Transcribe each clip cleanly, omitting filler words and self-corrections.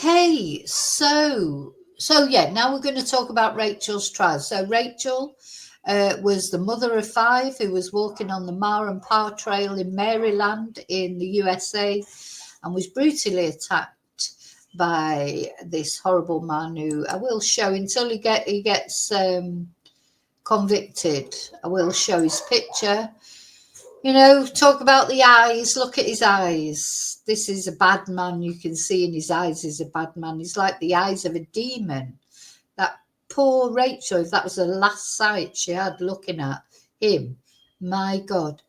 Okay, so yeah, now we're going to talk about Rachel's trial. So Rachel was the mother of 5 who was walking on the Morin Trail in Maryland in the USA and was brutally attacked by this horrible man who I will show until he gets convicted. I will show his picture. You know, talk about the eyes. Look at his eyes. This is a bad man. You can see in his eyes he's a bad man. He's like the eyes of a demon. That poor Rachel, if that was the last sight she had looking at him, my God.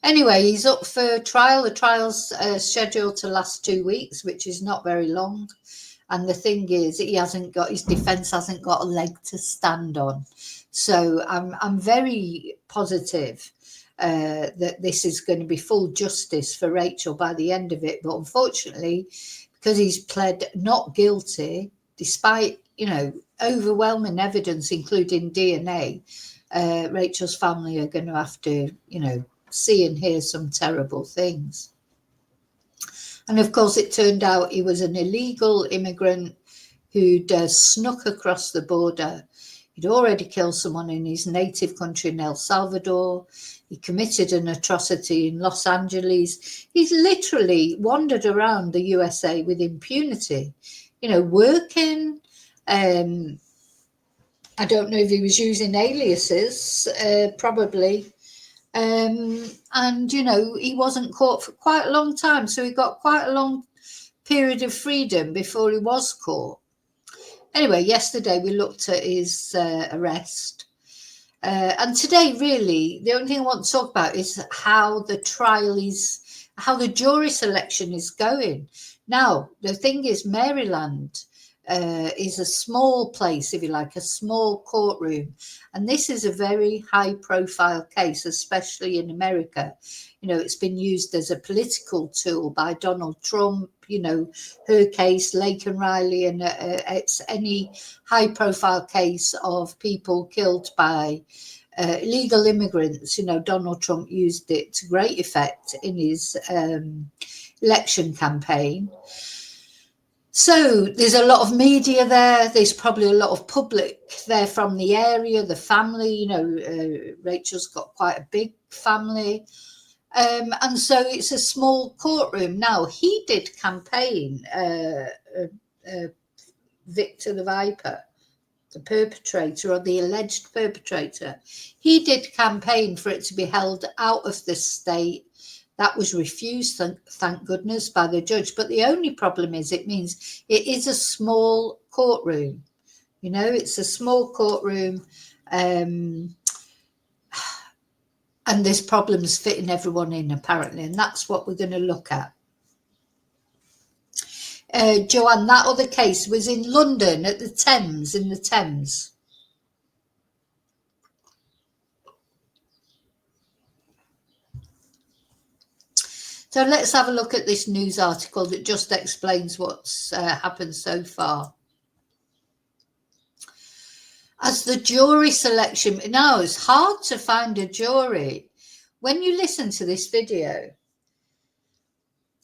Anyway, he's up for trial. The trial's scheduled to last 2 weeks, which is not very long. And the thing is, his defence hasn't got a leg to stand on. So I'm very positive that this is going to be full justice for Rachel by the end of it. But unfortunately, because he's pled not guilty, despite, overwhelming evidence, including DNA, Rachel's family are going to have to, see and hear some terrible things. And of course, it turned out he was an illegal immigrant who'd snuck across the border. He'd already killed someone in his native country in El Salvador. He committed an atrocity in Los Angeles. He's literally wandered around the USA with impunity, working. I don't know if he was using aliases, probably. And, he wasn't caught for quite a long time. So he got quite a long period of freedom before he was caught. Anyway, yesterday we looked at his arrest. And today, really, the only thing I want to talk about is how the trial is, how the jury selection is going. Now, the thing is, Maryland is a small place, if you like, a small courtroom. And this is a very high-profile case, especially in America. It's been used as a political tool by Donald Trump, her case, Lake and Riley, and it's any high-profile case of people killed by illegal immigrants. Donald Trump used it to great effect in his election campaign. So there's a lot of media there. There's probably a lot of public there from the area, the family. Rachel's got quite a big family. And so it's a small courtroom. Now, he did campaign, Victor the Viper, the perpetrator or the alleged perpetrator. He did campaign for it to be held out of the state. That was refused, thank goodness, by the judge. But the only problem is it means it is a small courtroom. It's a small courtroom. And there's problems fitting everyone in, apparently. And that's what we're going to look at. Joanne, that other case was in London at the Thames, in the Thames. So let's have a look at this news article that just explains what's happened so far. As the jury selection, now it's hard to find a jury. When you listen to this video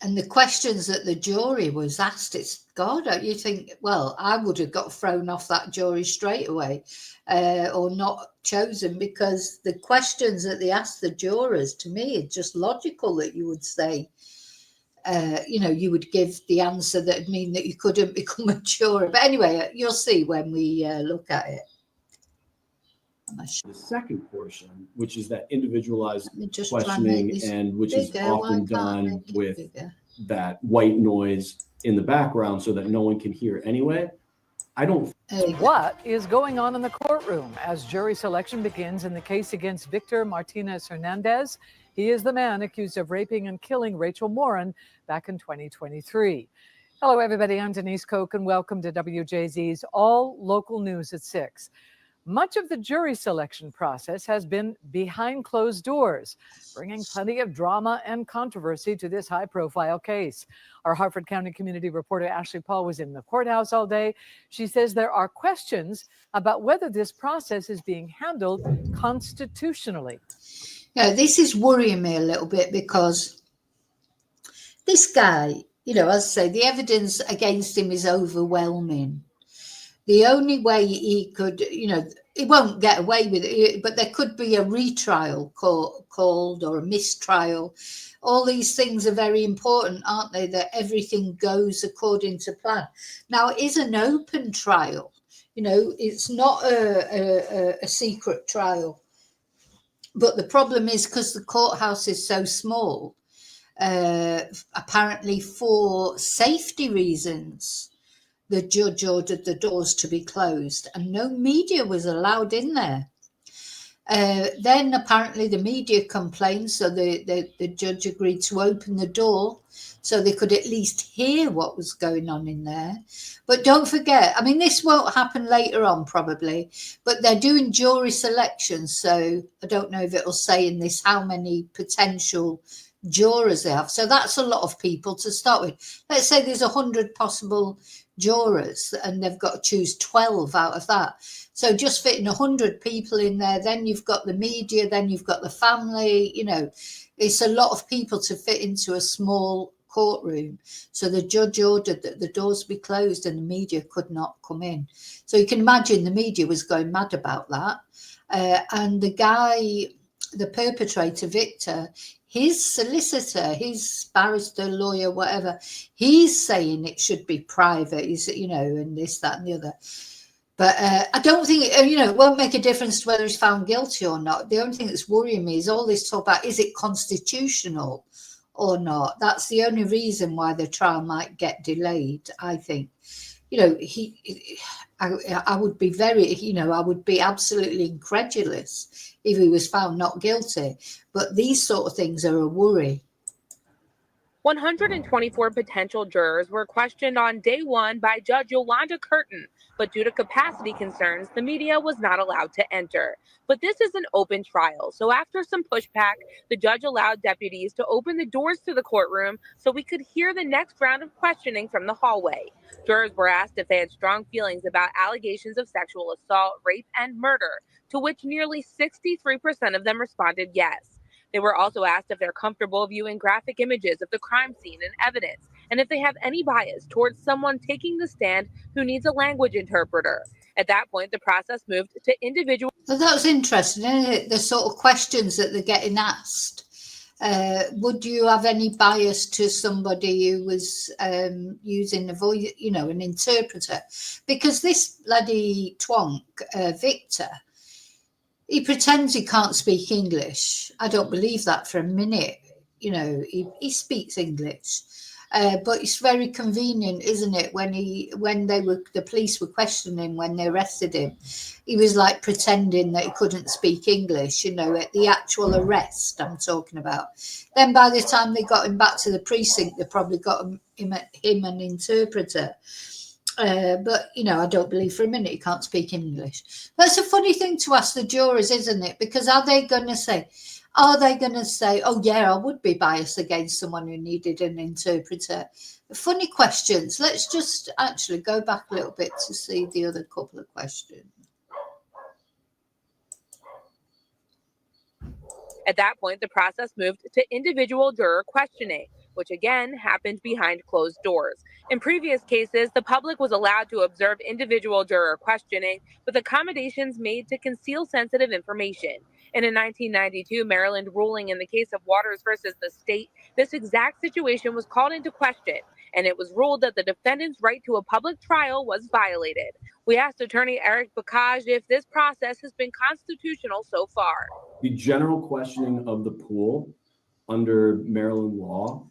and the questions that the jury was asked, it's God, you think, well, I would have got thrown off that jury straight away or not chosen, because the questions that they asked the jurors, to me, it's just logical that you would say, you would give the answer that would mean that you couldn't become a juror. But anyway, you'll see when we look at it. The second portion, which is that individualized questioning, and which is often done with that white noise in the background so that no one can hear anyway. What is going on in the courtroom as jury selection begins in the case against Victor Martinez Hernandez? He is the man accused of raping and killing Rachel Morin back in 2023. Hello, everybody. I'm Denise Koch, and welcome to WJZ's All Local News at 6. Much of the jury selection process has been behind closed doors, bringing plenty of drama and controversy to this high-profile case. Our Harford County community reporter Ashley Paul was in the courthouse all day. She says there are questions about whether this process is being handled constitutionally. Now, this is worrying me a little bit, because this guy, you know, as I say, the evidence against him is overwhelming. The only way he could, you know, he won't get away with it, but there could be a retrial called or a mistrial. All these things are very important, aren't they? That everything goes according to plan. Now, it is an open trial. You know, it's not a secret trial. But the problem is because the courthouse is so small, apparently for safety reasons, the judge ordered the doors to be closed and no media was allowed in there. Then apparently the media complained, so the judge agreed to open the door so they could at least hear what was going on in there. But don't forget, I mean, this won't happen later on probably, but they're doing jury selection. So I don't know if it'll say in this how many potential jurors they have. So that's a lot of people to start with. Let's say there's 100 possible jurors and they've got to choose 12 out of that. So just fitting 100 people in there, then you've got the media, then you've got the family, you know, it's a lot of people to fit into a small courtroom. So the judge ordered that the doors be closed and the media could not come in. So you can imagine the media was going mad about that. And the guy, the perpetrator, Victor, his solicitor, his barrister, lawyer, whatever, he's saying it should be private, you know, and this, that, and the other. But I don't think, you know, it won't make a difference to whether he's found guilty or not. The only thing that's worrying me is all this talk about, is it constitutional or not? That's the only reason why the trial might get delayed, I think. You know, I would be very, you know, I would be absolutely incredulous if he was found not guilty. But these sort of things are a worry. 124 potential jurors were questioned on day one by Judge Yolanda Curtin, but due to capacity concerns, the media was not allowed to enter. But this is an open trial, so after some pushback, the judge allowed deputies to open the doors to the courtroom so we could hear the next round of questioning from the hallway. Jurors were asked if they had strong feelings about allegations of sexual assault, rape, and murder, to which nearly 63% of them responded yes. They were also asked if they're comfortable viewing graphic images of the crime scene and evidence, and if they have any bias towards someone taking the stand who needs a language interpreter. At that point, the process moved to individual. Well, that was interesting, isn't it? The sort of questions that they're getting asked. Would you have any bias to somebody who was using a voice, you know, an interpreter? Because this bloody twonk, Victor, he pretends he can't speak English. I don't believe that for a minute. You know, he speaks English, but it's very convenient, isn't it? When the police were questioning him when they arrested him, he was like pretending that he couldn't speak English. You know, at the actual arrest I'm talking about. Then by the time they got him back to the precinct, they probably got him an interpreter. But, you know, I don't believe for a minute he can't speak English. That's a funny thing to ask the jurors, isn't it? Because are they going to say, oh, yeah, I would be biased against someone who needed an interpreter? Funny questions. Let's just actually go back a little bit to see the other couple of questions. At that point, the process moved to individual juror questioning, which again happened behind closed doors. In previous cases, the public was allowed to observe individual juror questioning with accommodations made to conceal sensitive information. In a 1992 Maryland ruling in the case of Waters versus the state, this exact situation was called into question, and it was ruled that the defendant's right to a public trial was violated. We asked attorney Eric Bacage if this process has been constitutional so far. The general questioning of the pool under Maryland law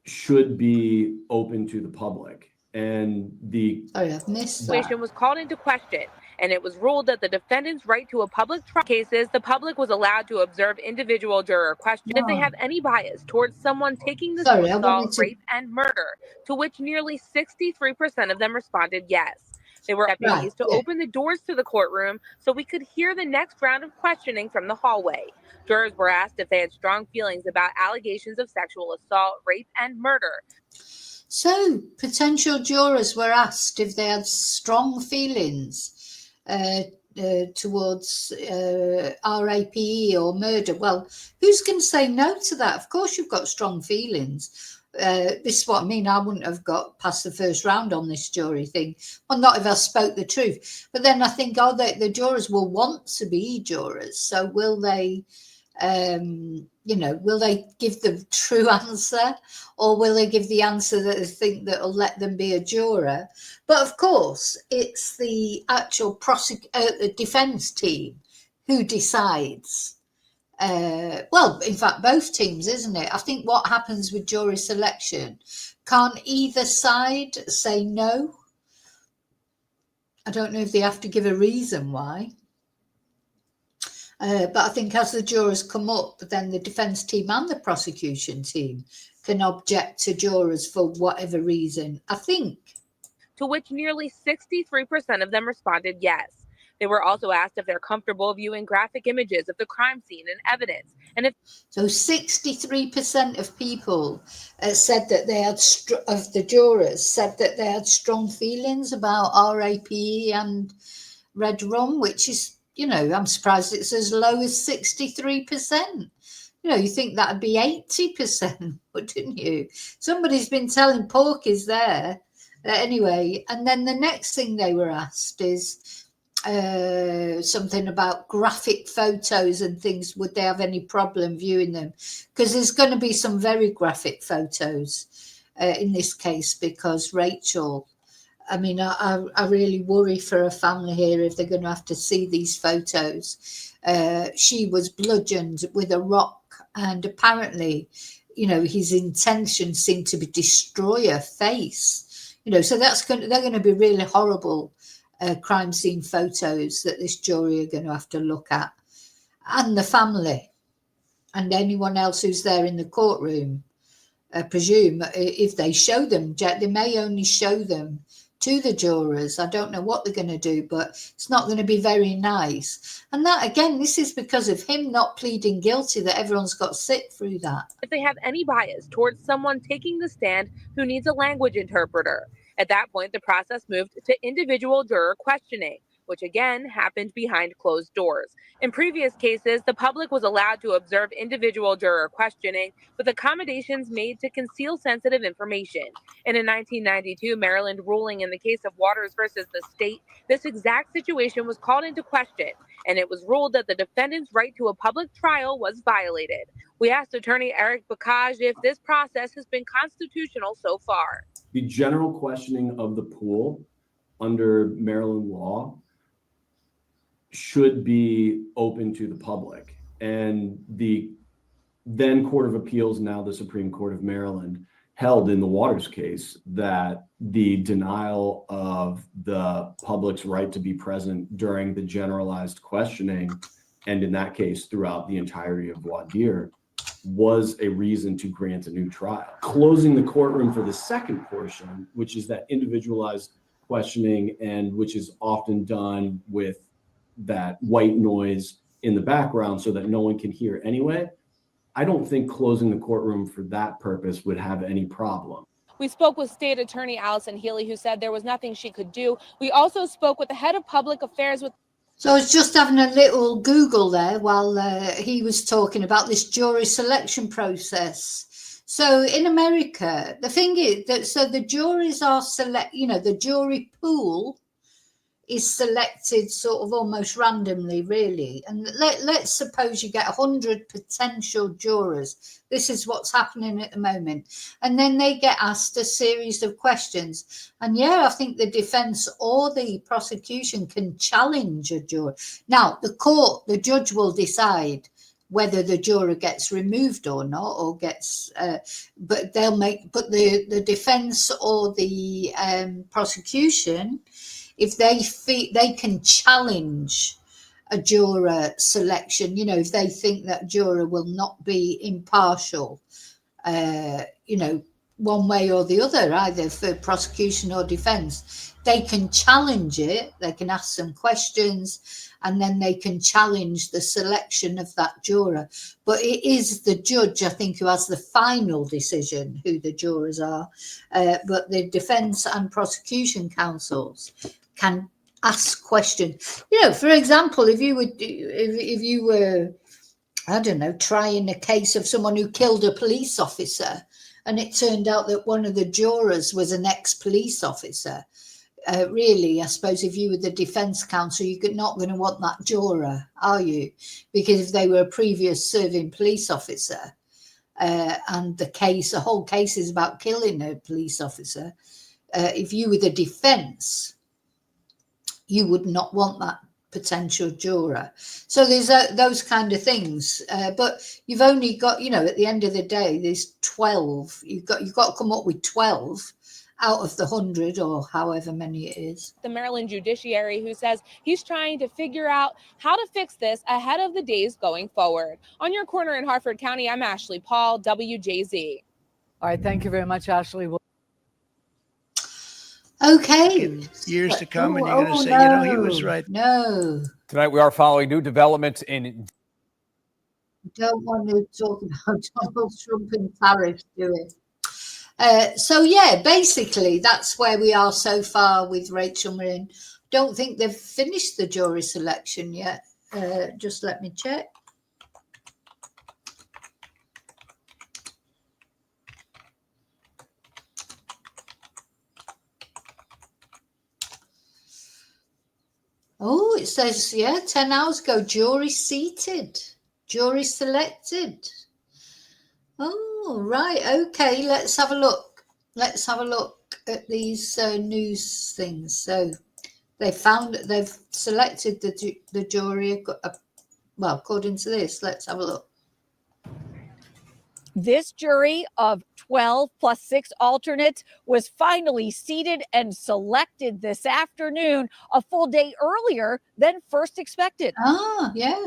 should be open to the public. And the situation was called into question, and it was ruled that the defendant's right to a public trial cases, the public was allowed to observe individual juror questions if they have any bias towards someone taking the assault, rape, and murder, to which nearly 63% of them responded yes. They were deputies to open the doors to the courtroom so we could hear the next round of questioning from the hallway. Jurors were asked if they had strong feelings about allegations of sexual assault, rape, and murder. So, potential jurors were asked if they had strong feelings towards RAPE or murder. Well, who's going to say no to that? Of course, you've got strong feelings. this is what I mean. I wouldn't have got past the first round on this jury thing. Well, not if I spoke the truth. But then I think, the jurors will want to be jurors. So will they, will they give the true answer, or will they give the answer that they think that will let them be a juror? But of course, it's the actual the defence team who decides. Well, in fact, both teams, isn't it? I think what happens with jury selection, can't either side say no? I don't know if they have to give a reason why. But I think as the jurors come up, then the defence team and the prosecution team can object to jurors for whatever reason, I think. To which nearly 63% of them responded yes. They were also asked if they're comfortable viewing graphic images of the crime scene and evidence. So 63% of people said that they had, of the jurors, said that they had strong feelings about RAPE and red rum, which is, I'm surprised it's as low as 63%. You think that'd be 80%, wouldn't you? Somebody's been telling porkies there. Anyway, and then the next thing they were asked is something about graphic photos and things. Would they have any problem viewing them? Because there's going to be some very graphic photos in this case, because Rachel, I mean, I really worry for a family here if they're going to have to see these photos. She was bludgeoned with a rock, and apparently, his intention seemed to be destroy her face. So they're going to be really horrible crime scene photos that this jury are going to have to look at, and the family and anyone else who's there in the courtroom. I presume if they show them, they may only show them to the jurors. I don't know what they're going to do, but it's not going to be very nice. And that, again, this is because of him not pleading guilty that everyone's got sick through that. If they have any bias towards someone taking the stand who needs a language interpreter. At that point, the process moved to individual juror questioning, which again happened behind closed doors. In previous cases, the public was allowed to observe individual juror questioning with accommodations made to conceal sensitive information. In a 1992 Maryland ruling in the case of Waters versus the state, this exact situation was called into question, and it was ruled that the defendant's right to a public trial was violated. We asked attorney Eric Bacage if this process has been constitutional so far. The general questioning of the pool under Maryland law should be open to the public. And the then Court of Appeals, now the Supreme Court of Maryland, held in the Waters case that the denial of the public's right to be present during the generalized questioning, and in that case throughout the entirety of voir dire, was a reason to grant a new trial. Closing the courtroom for the second portion, which is that individualized questioning, and which is often done with that white noise in the background so that no one can hear anyway, I don't think closing the courtroom for that purpose would have any problem. We spoke with State Attorney Allison Healy, who said there was nothing she could do. We also spoke with the head of public affairs with. So I was just having a little Google there while he was talking about this jury selection process. So in America, the thing is that the juries are the jury pool is selected sort of almost randomly, really. And let's suppose you get 100 potential jurors. This is what's happening at the moment. And then they get asked a series of questions. And yeah, I think the defense or the prosecution can challenge a juror. Now, the judge will decide whether the juror gets removed or not, or gets, but the defense or the prosecution, if they can challenge a juror selection, if they think that juror will not be impartial, one way or the other, either for prosecution or defense, they can challenge it. They can ask some questions, and then they can challenge the selection of that juror. But it is the judge, I think, who has the final decision who the jurors are. But the defense and prosecution counsels can ask questions. For example, if you were, I don't know, trying a case of someone who killed a police officer, And it turned out that one of the jurors was an ex-police officer. Really, I suppose if you were the defence counsel, you're not going to want that juror, are you? Because if they were a previous serving police officer, and the whole case is about killing a police officer, if you were the defence, you would not want that potential juror. So there's those kind of things. But you've only got, at the end of the day, there's 12. You've got to come up with 12 out of the 100 or however many it is. The Maryland judiciary, who says he's trying to figure out how to fix this ahead of the days going forward. On your corner in Harford County, I'm Ashley Paul, WJZ. All right, thank you very much, Ashley. Okay. Years to come, and you're going to say, he was right. No. Tonight we are following new developments in. Don't want to talk about Donald Trump and tariffs, do it. So yeah, basically that's where we are so far with Rachel Morin. Don't think they've finished the jury selection yet. Just let me check. Oh, it says, 10 hours ago, jury seated, jury selected. Oh, right. Okay, let's have a look. Let's have a look at these news things. So they've selected the jury. Well, according to this, let's have a look. This jury of 12 plus 6 alternates was finally seated and selected this afternoon, a full day earlier than first expected. Ah, yeah.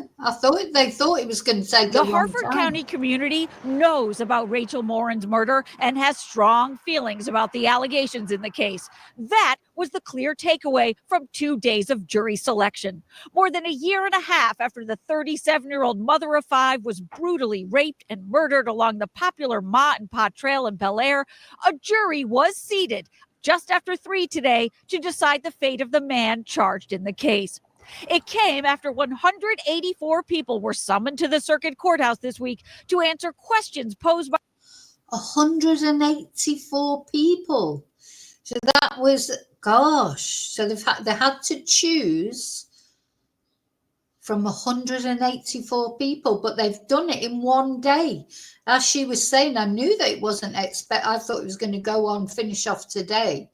They thought it was going to take the Harford County community knows about Rachel Morin's murder and has strong feelings about the allegations in the case. That was the clear takeaway from 2 days of jury selection. More than a year and a half after the 37-year-old mother of 5 was brutally raped and murdered along the popular Mott and Pot Trail in Bel Air, a jury was seated just after 3 today to decide the fate of the man charged in the case. It came after 184 people were summoned to the circuit courthouse this week to answer questions posed by 184 people. So that was, so they had to choose from 184 people, but they've done it in 1 day. As she was saying, I knew that it wasn't I thought it was going to go on, finish off today.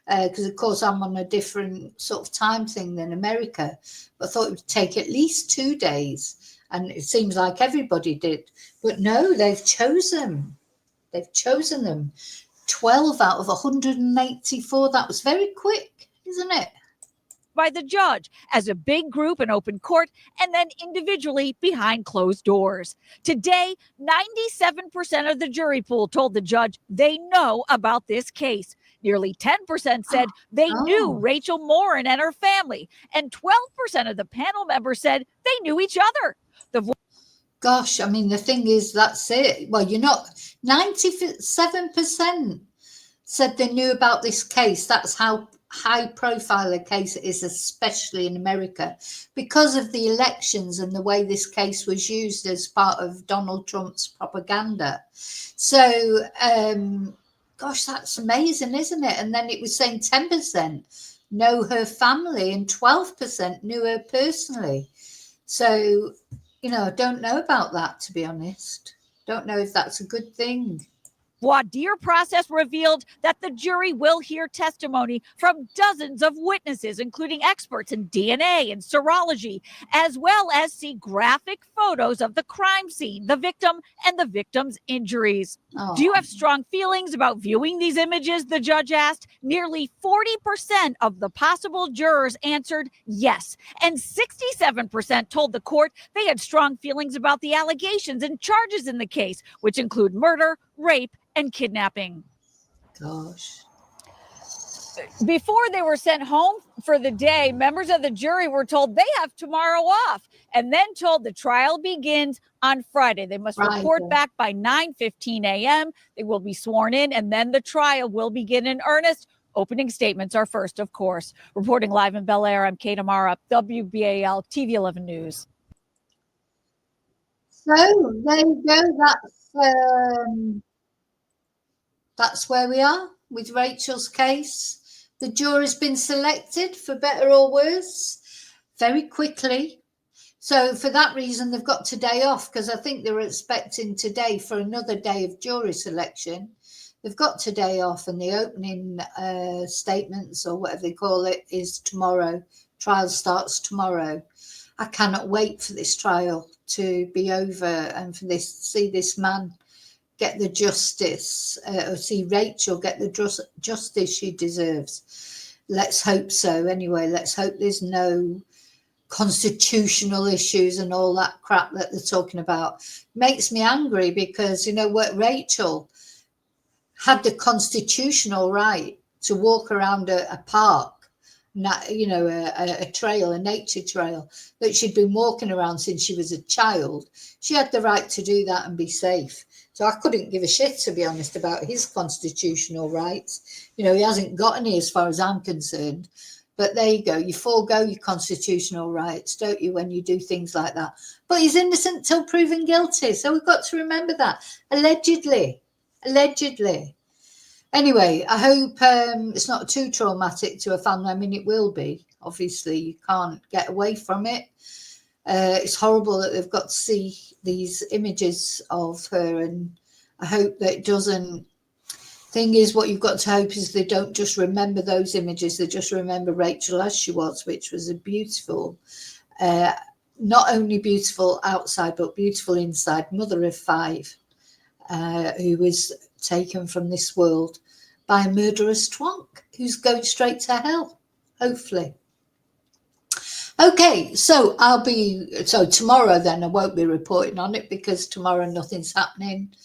Because, of course, I'm on a different sort of time thing than America. But I thought it would take at least 2 days. And it seems like everybody did. But no, they've chosen. They've chosen them. 12 out of 184. That was very quick, isn't it? By the judge as a big group in open court and then individually behind closed doors. Today, 97% of the jury pool told the judge they know about this case. Nearly 10% said they knew Rachel Morin and her family, and 12% of the panel members said they knew each other. Gosh, I mean, the thing is, that's it. Well, 97% said they knew about this case. That's how high profile a case it is, especially in America, because of the elections and the way this case was used as part of Donald Trump's propaganda. So, gosh, that's amazing, isn't it? And then it was saying 10% know her family and 12% knew her personally. So, I don't know about that, to be honest. Don't know if that's a good thing. Voir dire process revealed that the jury will hear testimony from dozens of witnesses, including experts in DNA and serology, as well as see graphic photos of the crime scene, the victim, and the victim's injuries. Do you have strong feelings about viewing these images? The judge asked. Nearly 40% of the possible jurors answered yes, and 67% told the court they had strong feelings about the allegations and charges in the case, which include murder, rape, and kidnapping. Gosh. Before they were sent home for the day, members of the jury were told they have tomorrow off and then told the trial begins on Friday. They must report back by 9:15 a.m. They will be sworn in, and then the trial will begin in earnest. Opening statements are first, of course. Reporting live in Bel Air, I'm Kate Amara, WBAL TV 11 News. So there you go. that's where we are with Rachel's case. The jury's been selected, for better or worse, very quickly. So for that reason, they've got today off, because I think they were expecting today for another day of jury selection. They've got today off, and the opening statements, or whatever they call it, is tomorrow. Trial starts tomorrow. I cannot wait for this trial to be over and for see this man get the justice, or see Rachel get the justice she deserves. Let's hope so. Anyway, let's hope there's no constitutional issues and all that crap that they're talking about. Makes me angry, because, you know what, Rachel had the constitutional right to walk around a park, you know, a trail, a nature trail that she'd been walking around since she was a child. She had the right to do that and be safe. So I couldn't give a shit, to be honest, about his constitutional rights. You know, he hasn't got any as far as I'm concerned. But there you go. You forego your constitutional rights, don't you, when you do things like that? But he's innocent till proven guilty. So we've got to remember that. Allegedly. Anyway, I hope it's not too traumatic to a family. I mean, it will be. Obviously, you can't get away from it. It's horrible that they've got to see these images of her, and I hope that it doesn't. Thing is, what you've got to hope is they don't just remember those images, they just remember Rachel as she was, which was a beautiful, not only beautiful outside, but beautiful inside, mother of 5, who was taken from this world by a murderous twonk who's going straight to hell, hopefully. Okay, so tomorrow then I won't be reporting on it, because tomorrow nothing's happening.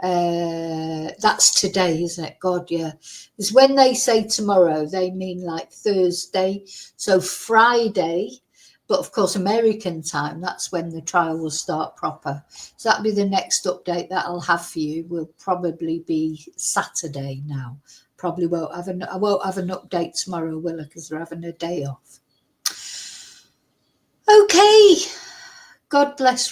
That's today, isn't it? God, yeah. Because when they say tomorrow, they mean like Thursday, so Friday, but of course American time, that's when the trial will start proper. So that'll be the next update that I'll have for you. Will probably be Saturday now. Probably won't have I won't have an update tomorrow, will I? Because they're having a day off. Okay, God bless